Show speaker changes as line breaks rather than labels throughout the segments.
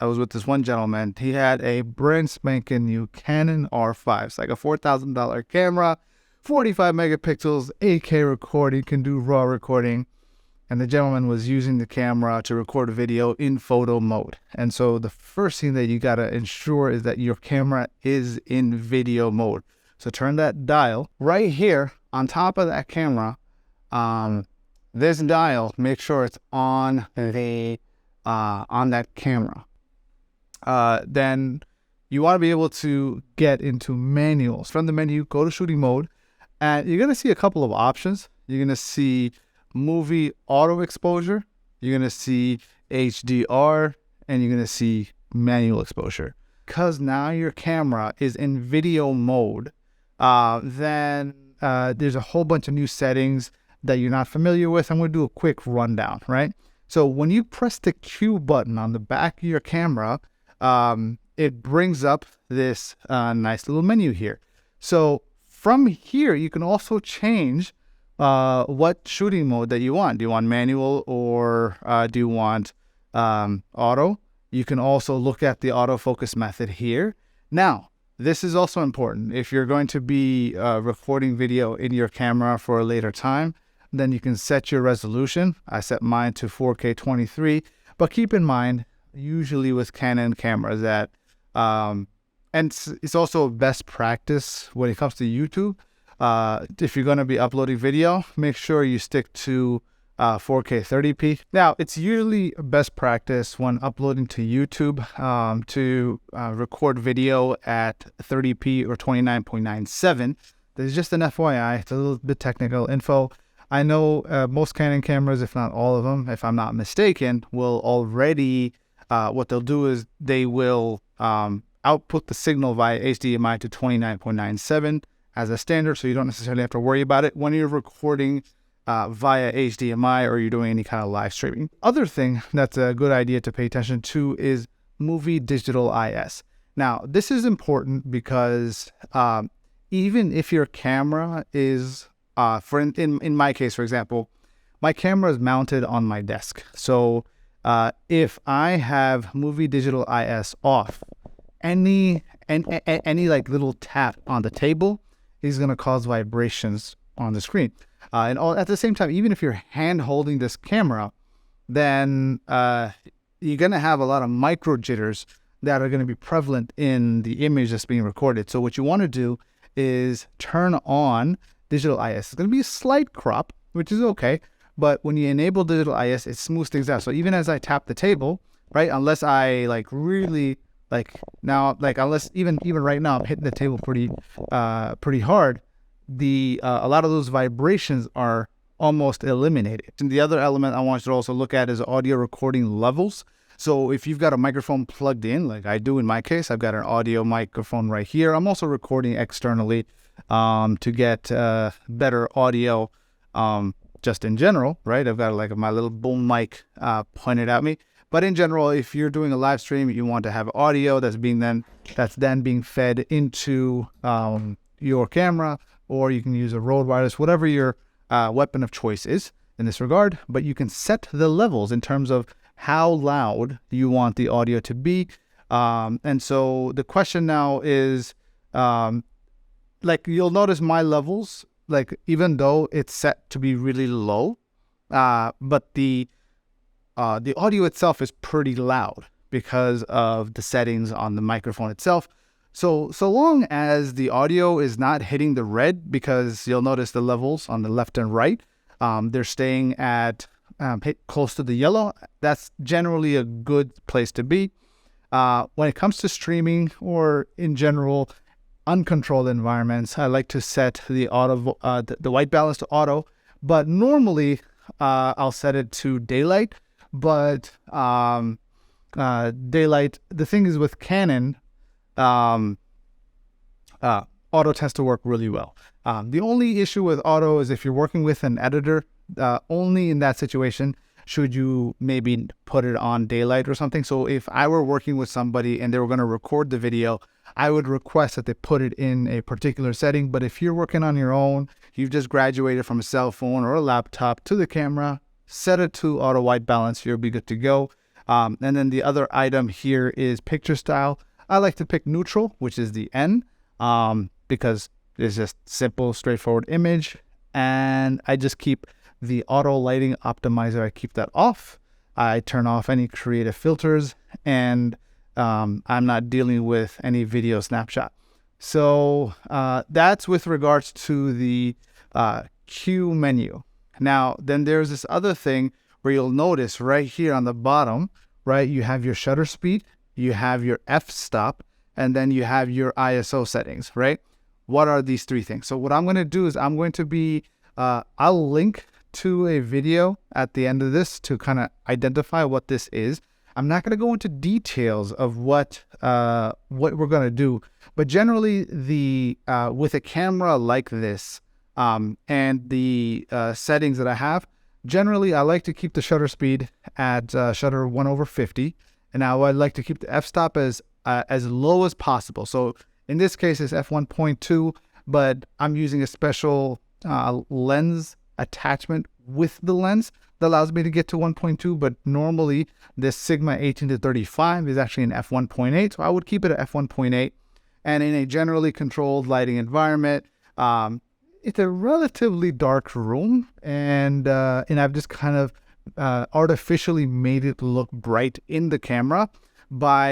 I was with this one gentleman. He had a brand spanking new Canon R5. It's like a $4,000 camera, 45 megapixels, 8K recording, can do raw recording. And the gentleman was using the camera to record a video in photo mode. And so the first thing that you got to ensure is that your camera is in video mode. So turn that dial right here on top of that camera. This dial, make sure it's on that camera. Then you want to be able to get into manuals. From the menu, go to shooting mode, and you're going to see a couple of options. You're going to see movie auto exposure, you're going to see HDR, and you're going to see manual exposure. Because now your camera is in video mode, then there's a whole bunch of new settings that you're not familiar with. I'm going to do a quick rundown, right? So when you press the Q button on the back of your camera, it brings up this nice little menu here. So from here, you can also change what shooting mode that you want. Do you want manual or do you want auto? You can also look at the autofocus method here. Now, this is also important. If you're going to be recording video in your camera for a later time, then you can set your resolution. I set mine to 4K 23, but keep in mind, usually with Canon cameras that, and it's also best practice when it comes to YouTube. If you're going to be uploading video, make sure you stick to 4K 30p. Now, it's usually best practice when uploading to YouTube to record video at 30p or 29.97. There's just an FYI. It's a little bit technical info. I know most Canon cameras, if not all of them, if I'm not mistaken, will already, what they'll do is they will output the signal via HDMI to 29.97 as a standard, so you don't necessarily have to worry about it when you're recording via HDMI or you're doing any kind of live streaming. Other thing that's a good idea to pay attention to is movie digital IS. Now, this is important because even if your camera is, in my case, for example, my camera is mounted on my desk. So if I have movie digital IS off, any like little tap on the table is going to cause vibrations on the screen. And at the same time, even if you're hand holding this camera, then you're going to have a lot of micro jitters that are going to be prevalent in the image that's being recorded. So what you want to do is turn on digital IS. It's going to be a slight crop, which is okay. But when you enable digital IS, it smooths things out. So even as I tap the table, right, unless I really unless even right now I'm hitting the table pretty hard, a lot of those vibrations are almost eliminated. And the other element I want you to also look at is audio recording levels. So if you've got a microphone plugged in, like I do in my case, I've got an audio microphone right here. I'm also recording externally to get better audio just in general, right? I've got like my little boom mic pointed at me. But in general, if you're doing a live stream, you want to have audio that's then being fed into your camera, or you can use a Rode Wireless, whatever your weapon of choice is in this regard. But you can set the levels in terms of how loud you want the audio to be. And so the question now is, like you'll notice my levels, like even though it's set to be really low, but the audio itself is pretty loud because of the settings on the microphone itself. So long as the audio is not hitting the red, because you'll notice the levels on the left and right, they're staying at close to the yellow. That's generally a good place to be. When it comes to streaming or in general uncontrolled environments, I like to set the the white balance to auto, but normally I'll set it to daylight. But daylight, the thing is with Canon, auto tends to work really well. The only issue with auto is if you're working with an editor, only in that situation should you maybe put it on daylight or something. So if I were working with somebody and they were going to record the video, I would request that they put it in a particular setting. But if you're working on your own, you've just graduated from a cell phone or a laptop to the camera, set it to auto white balance, you'll be good to go. And then the other item here is picture style. I like to pick neutral, which is the N, because it's just simple, straightforward image. And I just keep the auto lighting optimizer, I keep that off. I turn off any creative filters, and I'm not dealing with any video snapshot. So that's with regards to the Q menu. Now, then there's this other thing where you'll notice right here on the bottom, right, you have your shutter speed, you have your f-stop, and then you have your ISO settings, right? What are these three things? So what I'm going to do is I'm going to be, I'll link to a video at the end of this to kind of identify what this is. I'm not going to go into details of what we're going to do, but generally the with a camera like this and the settings that I have, generally I like to keep the shutter speed at shutter 1/50, and now I'd like to keep the f-stop as low as possible. So in this case it's f1.2, but I'm using a special lens attachment with the lens that allows me to get to 1.2, but normally this Sigma 18-35 is actually an f1.8, so I would keep it at f1.8. And in a generally controlled lighting environment, it's a relatively dark room, and I've just kind of artificially made it look bright in the camera by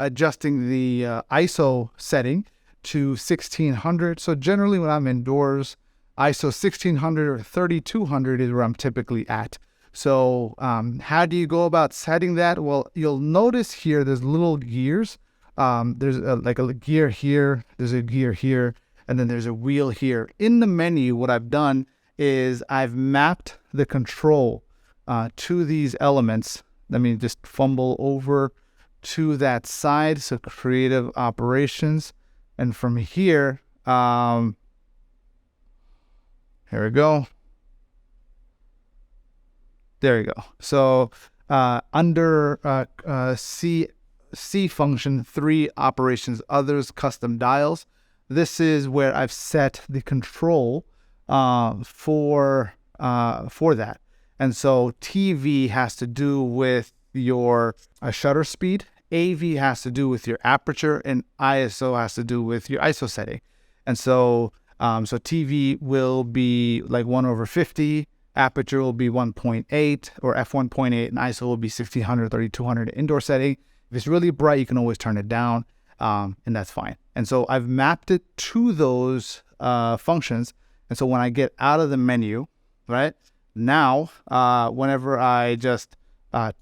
adjusting the ISO setting to 1600. So generally when I'm indoors, ISO 1600 or 3200 is where I'm typically at. So how do you go about setting that? Well, you'll notice here there's little gears. There's like a gear here, there's a gear here, and then there's a wheel here. In the menu, what I've done is I've mapped the control to these elements. Let me just fumble over to that side. So creative operations. And from here, here we go. There you go. So under C function 3 operations others custom dials, this is where I've set the control for that. And so TV has to do with your shutter speed, AV has to do with your aperture, and ISO has to do with your ISO setting. And so so TV will be like 1/50, aperture will be 1.8 or f1.8, and ISO will be 1600, 3200 indoor setting. If it's really bright, you can always turn it down, and that's fine. And so I've mapped it to those functions. And so when I get out of the menu, right, now, whenever I just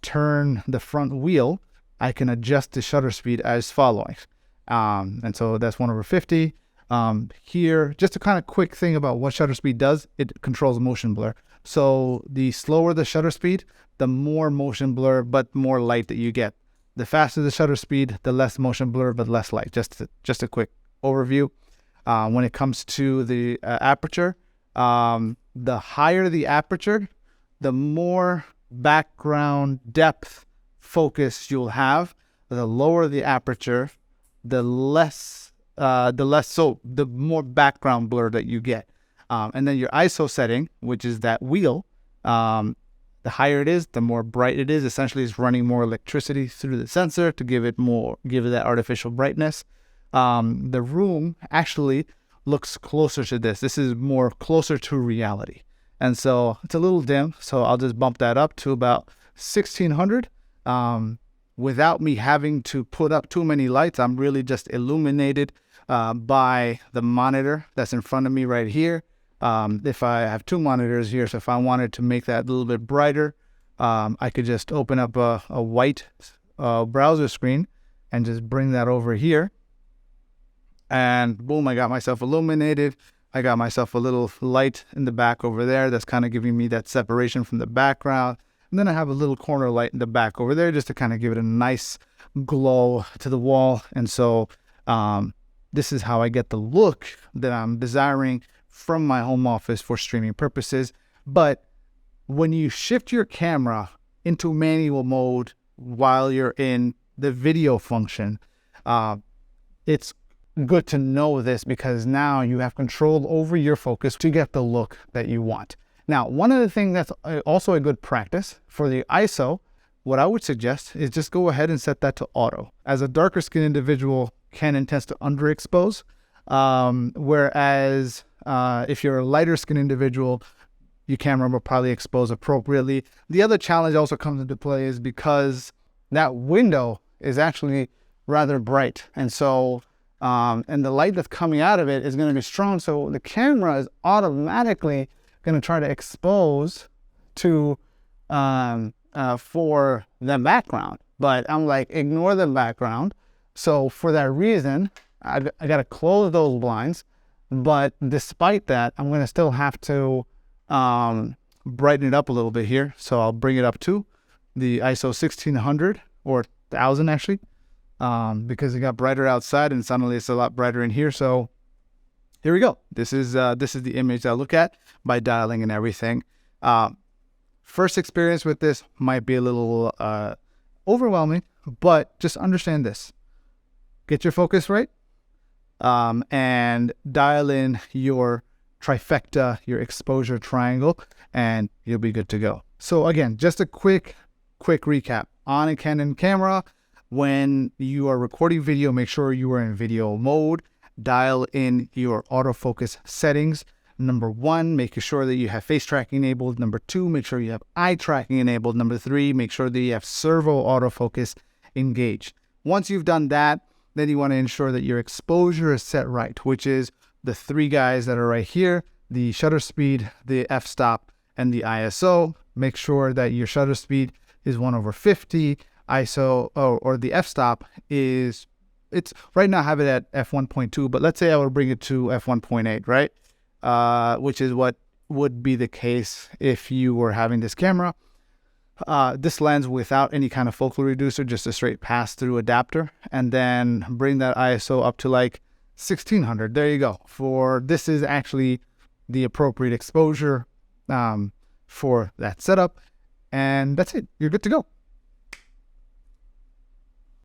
turn the front wheel, I can adjust the shutter speed as following. And so that's 1/50. Here, just a kind of quick thing about what shutter speed does, it controls motion blur. So the slower the shutter speed, the more motion blur, but more light that you get. The faster the shutter speed, the less motion blur, but less light. Just a quick overview. When it comes to the aperture, the higher the aperture, the more background depth focus you'll have. The lower the aperture, the more background blur that you get. And then your ISO setting, which is that wheel, the higher it is, the more bright it is. Essentially, it's running more electricity through the sensor to give it that artificial brightness. The room actually looks closer to this. This is more closer to reality. And so it's a little dim, so I'll just bump that up to about 1600. Without me having to put up too many lights, I'm really just illuminated by the monitor that's in front of me right here. If I have two monitors here, so if I wanted to make that a little bit brighter, I could just open up a white browser screen and just bring that over here. And boom, I got myself illuminated. I got myself a little light in the back over there that's kind of giving me that separation from the background. And then I have a little corner light in the back over there just to kind of give it a nice glow to the wall. And so this is how I get the look that I'm desiring from my home office for streaming purposes. But when you shift your camera into manual mode while you're in the video function, it's good to know this because now you have control over your focus to get the look that you want. Now, one of the things that's also a good practice for the ISO, what I would suggest is just go ahead and set that to auto. As a darker skin individual, Canon tends to underexpose, whereas if you're a lighter skin individual, your camera will probably expose appropriately. The other challenge also comes into play is because that window is actually rather bright, and so and the light that's coming out of it is going to be strong, so the camera is automatically going to try to expose to for the background. But I'm like, ignore the background. So for that reason, I got to close those blinds. But despite that, I'm going to still have to brighten it up a little bit here. So I'll bring it up to the ISO 1600 or 1000 actually, because it got brighter outside and suddenly it's a lot brighter in here. So here we go. This is the image I look at by dialing and everything. First experience with this might be a little overwhelming, but just understand this. Get your focus right, and dial in your trifecta, your exposure triangle, and you'll be good to go. So again, just a quick recap. On a Canon camera, when you are recording video, make sure you are in video mode. Dial in your autofocus settings. Number 1, making sure that you have face tracking enabled. Number 2, make sure you have eye tracking enabled. Number 3, make sure that you have servo autofocus engaged. Once you've done that, then you want to ensure that your exposure is set right, which is the 3 guys that are right here: the shutter speed, the f-stop, and the ISO. Make sure that your shutter speed is 1/50. ISO or the f-stop is, it's right now I have it at f1.2, but let's say I would bring it to f1.8, right? Which is what would be the case if you were having this camera. This lens without any kind of focal reducer, just a straight pass-through adapter, and then bring that ISO up to like 1600. There you go. This is actually the appropriate exposure for that setup, and that's it. You're good to go.